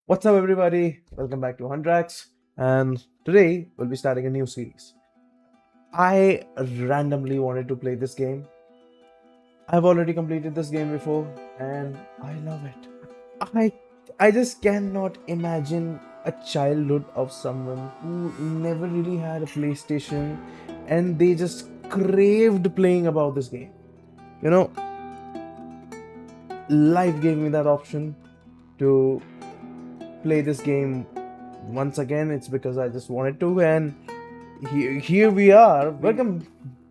What's up, everybody? Welcome back to HundraX, and today we'll be starting a new series. I randomly wanted to play this game. I've already completed this game before, and I love it. I I just cannot imagine a childhood of someone who never really had a PlayStation, and they just craved playing about this game. You know, life gave me that option to play this game once again. It's because I just wanted to, and here we are. Welcome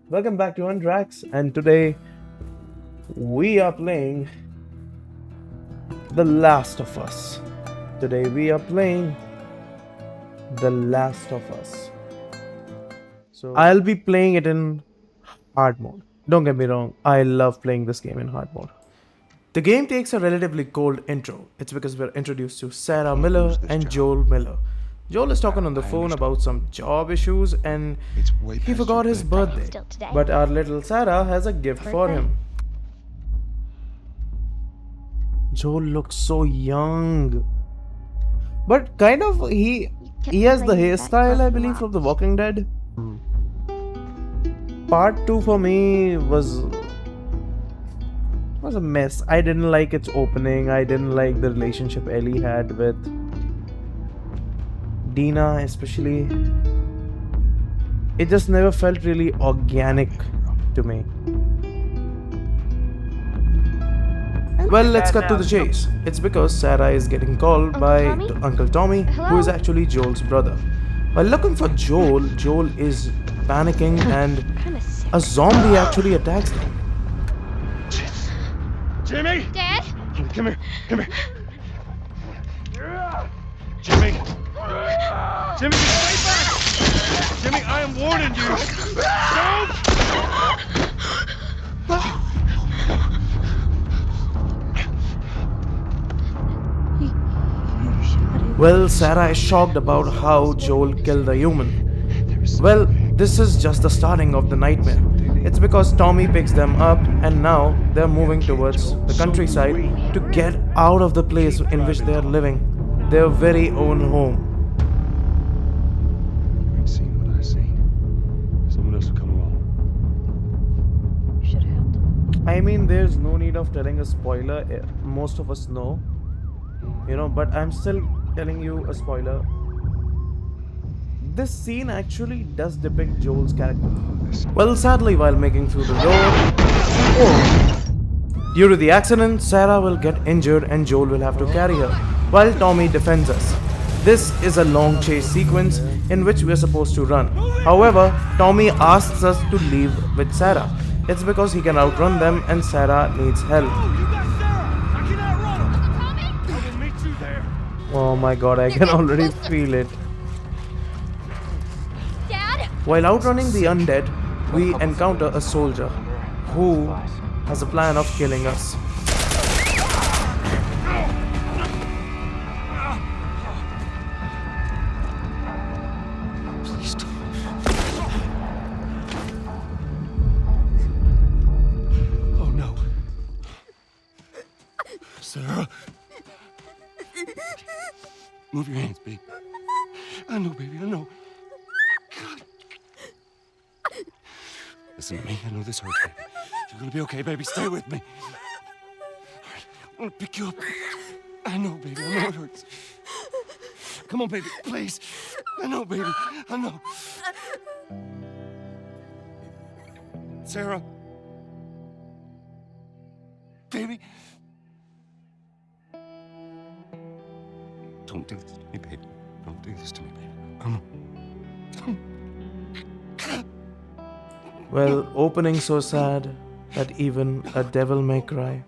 back to HundraX, and today we are playing The Last of Us. Today we are playing The Last of Us. So I'll be playing it in hard mode. Don't get me wrong, I love playing this game in hard mode. The game takes a relatively cold intro. It's because we're introduced to Sarah Miller and Joel Miller. Joel is talking on the phone about some job issues and he forgot his birthday. But our little Sarah has a gift for him. Joel looks so young. But kind of he has the hairstyle, I believe, from The Walking Dead. Part 2 for me was a mess. I didn't like its opening. I didn't like the relationship Ellie had with Dina, especially. It just never felt really organic to me. Well, let's cut to the chase. It's because Sarah is getting called by Uncle Tommy, who is actually Joel's brother. While looking for Joel, Joel is panicking and a zombie actually attacks them. Jimmy! Dad? Come here, come here. Jimmy! Jimmy, stay back! Jimmy, I am warning you! Don't! Well, Sarah is shocked about how Joel killed a human. Well, this is just the starting of the nightmare. It's because Tommy picks them up and now they're moving towards the countryside to get out of the place in which they are living, their very own home. You ain't seen what I seen. Someone else will come along. Should have helped him. I mean, there's no need of telling a spoiler. Most of us know, but I'm still telling you a spoiler. This scene actually does depict Joel's character. Well, sadly, while making through the door, due to the accident, Sarah will get injured and Joel will have to carry her, while Tommy defends us. This is a long chase sequence in which we are supposed to run. However, Tommy asks us to leave with Sarah. It's because he can outrun them and Sarah needs help. You got Sarah! I cannot run! I will meet you there. Oh my god, I can already feel it. Dad? While outrunning the undead, we encounter a soldier who has a plan of killing us. Please don't. Oh no. Sarah. Move your hands, baby. I know, baby, I know. God. Listen to me. I know this hurts, baby. You're gonna be okay, baby. Stay with me. All right, I'm gonna pick you up. I know, baby. I know it hurts. Come on, baby. Please. I know, baby. I know. Sarah. Baby. Don't do this to me, baby. Don't do this to me, baby. Come on. Well, opening so sad that even a devil may cry.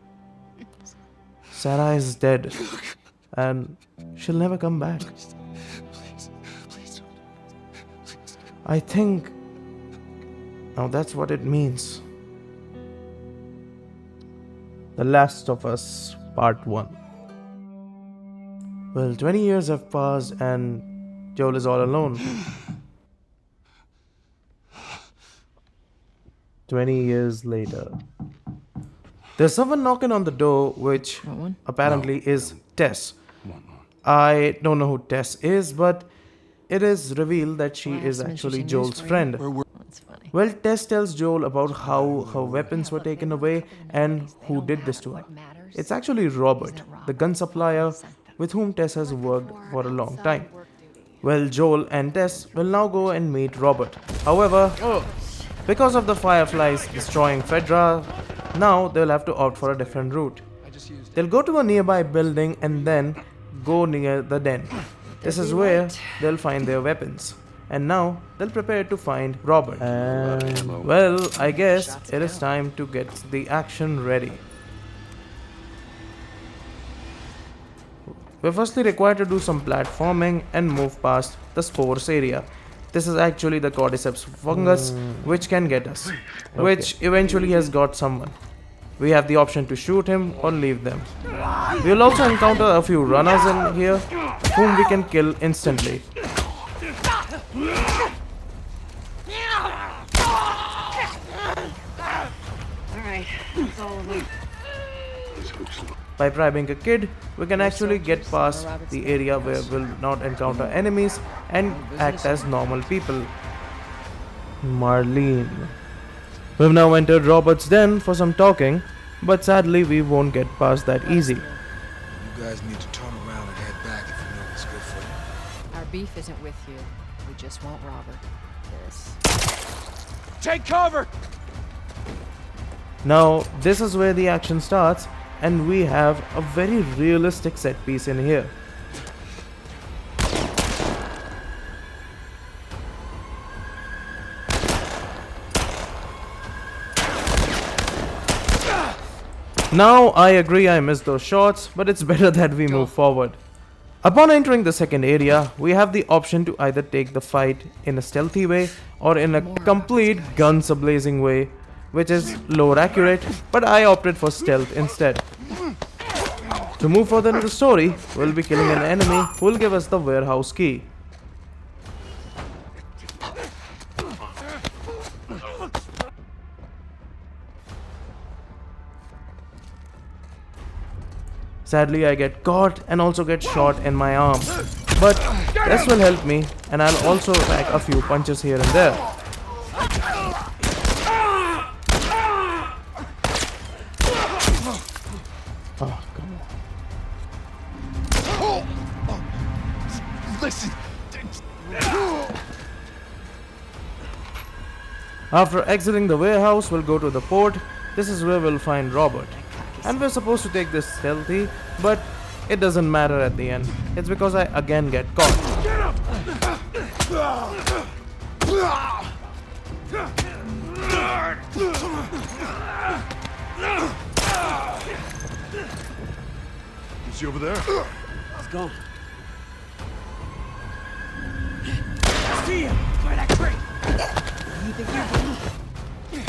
Sarah is dead and she'll never come back. Please, please don't. Please. I think now that's what it means. The Last of Us Part 1. Well, 20 years have passed and Joel is all alone. 20 years later. There's someone knocking on the door, which apparently is Tess, I don't know who Tess is, but it is revealed that she is actually Joel's friend. That's funny. Well, Tess tells Joel about how her weapons were taken away and who did this to her. It's actually Robert, the gun supplier with whom Tess has worked for a long time. Well, Joel and Tess will now go and meet Robert. However, because of the Fireflies destroying Fedra, now they'll have to opt for a different route. They'll go to a nearby building and then go near the den. This is where they'll find their weapons. And now they'll prepare to find Robert. And well, I guess it is time to get the action ready. We're firstly required to do some platforming and move past the spores area. This is actually the cordyceps fungus which can get us, which eventually has got someone. We have the option to shoot him or leave them. We will also encounter a few runners in here whom we can kill instantly. By bribing a kid, we can actually get past the area where we'll not encounter enemies and act as normal people. Marlene. We've now entered Robert's den for some talking, but sadly we won't get past that easy. You guys need to turn around and head back if you know what's good for you. Our beef isn't with you. We just want Robert. This. Take cover! Now, this is where the action starts, and we have a very realistic set piece in here. Now, I agree I missed those shots, but it's better that we move forward. Upon entering the second area, we have the option to either take the fight in a stealthy way or in a complete guns a-blazing way, which is lower accurate, but I opted for stealth instead. To move further into the story, we'll be killing an enemy who will give us the warehouse key. Sadly, I get caught and also get shot in my arm. But this will help me, and I'll also pack a few punches here and there. Oh, come on. Listen! After exiting the warehouse, we'll go to the port. This is where we'll find Robert. And we're supposed to take this stealthy, but it doesn't matter at the end. It's because I again get caught. Is he over there? Let's go. See ya! By that crate! You think you're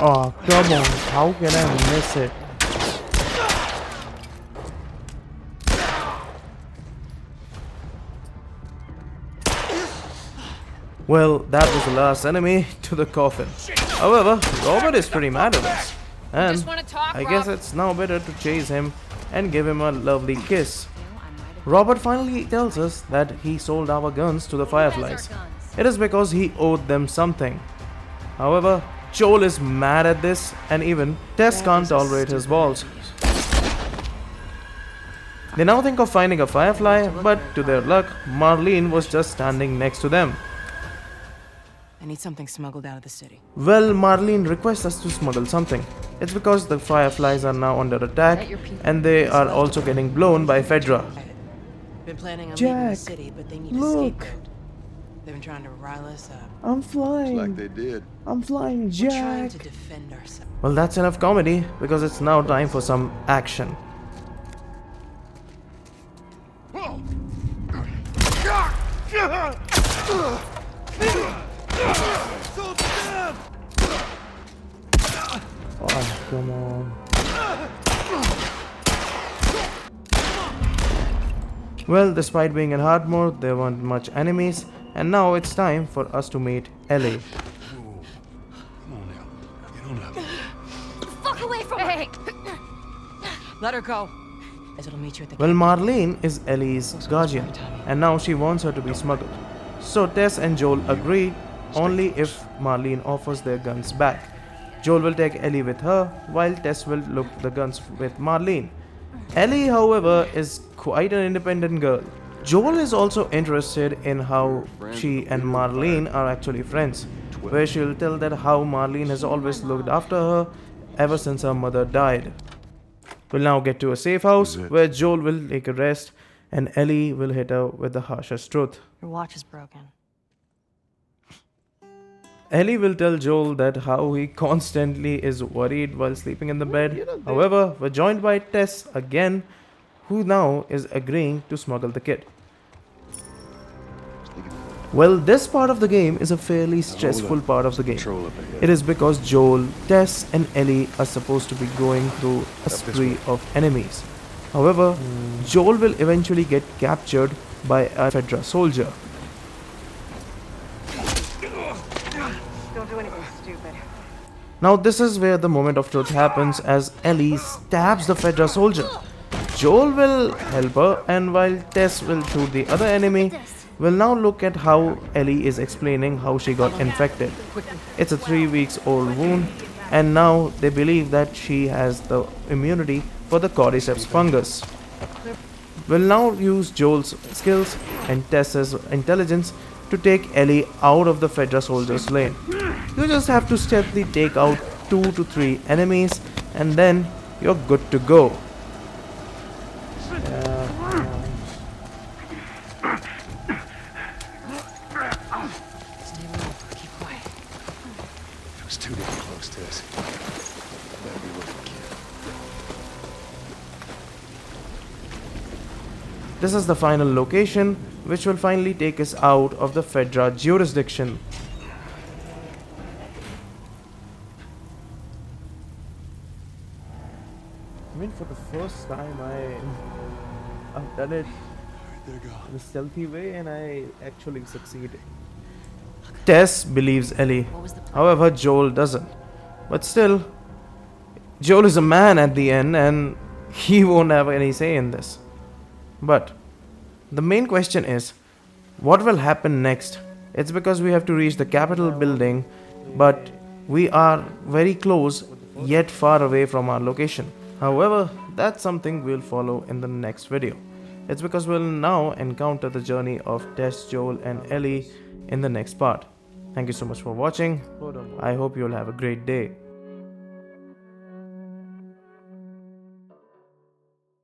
Oh, come on. How can I miss it? Well, that was the last enemy to the coffin. However, Robert is pretty mad at us. And Just wanna talk, I guess Rob? it's now better to chase him and give him a lovely kiss. Robert finally tells us that he sold our guns to the Fireflies. It is because he owed them something. However, Joel is mad at this, and even Tess can't tolerate his balls. They now think of finding a Firefly, but to their luck, Marlene was just standing next to them. I need something smuggled out of the city. Well, Marlene requests us to smuggle something. It's because the Fireflies are now under attack, and they are also getting blown by Fedra. Been planning on leaving the Jack, city, but they need a look. scapegoat. They've been trying to rile us up. I'm flying. Like they did. I'm flying, We're trying Jack. to defend ourselves. Well, that's enough comedy, because it's now time for some action. Oh, come on. Well, despite being in hard mode, there weren't much enemies, and now it's time for us to meet Ellie. Come on now. Get on up. Fuck away from Hey! her! Let her go. As it'll meet you at the Well, camp. Marlene is Ellie's guardian, and now she wants her to be smuggled. So Tess and Joel agree only if Marlene offers their guns back. Joel will take Ellie with her, while Tess will look the guns with Marlene. Ellie, however, is quite an independent girl. Joel is also interested in how she and Marlene are actually friends, where she'll tell that how Marlene has always looked after her ever since her mother died. We'll now get to a safe house where Joel will take a rest and Ellie will hit her with the harshest truth. Your watch is broken. Ellie will tell Joel that how he constantly is worried while sleeping in the bed. However, we're joined by Tess again, who now is agreeing to smuggle the kid. Well, this part of the game is a fairly stressful part of the game. Control up ahead. It is because Joel, Tess and Ellie are supposed to be going through a spree of enemies. However, Joel will eventually get captured by a Fedra soldier. Don't do anything stupid. Now this is where the moment of truth happens as Ellie stabs the Fedra soldier. Joel will help her, and while Tess will shoot the other enemy, we'll now look at how Ellie is explaining how she got infected. It's a 3 weeks old wound, and now they believe that she has the immunity for the cordyceps fungus. We'll now use Joel's skills and Tess's intelligence to take Ellie out of the Fedra soldier's lane. You just have to stealthily take out 2 to 3 enemies, and then you're good to go. Stay low. Keep quiet. It was too damn close to us. Better be looking, kid. This is the final location, which will finally take us out of the Fedra jurisdiction. I mean, for the first time, I've done it There you go. in a stealthy way, and I actually succeeded. Tess believes Ellie, What was the plan? however, Joel doesn't. But still, Joel is a man at the end, and he won't have any say in this. But the main question is, what will happen next? It's because we have to reach the Capitol building, but we are very close, yet far away from our location. However, that's something we'll follow in the next video. It's because we'll now encounter the journey of Tess, Joel, and Ellie in the next part. Thank you so much for watching. I hope you'll have a great day.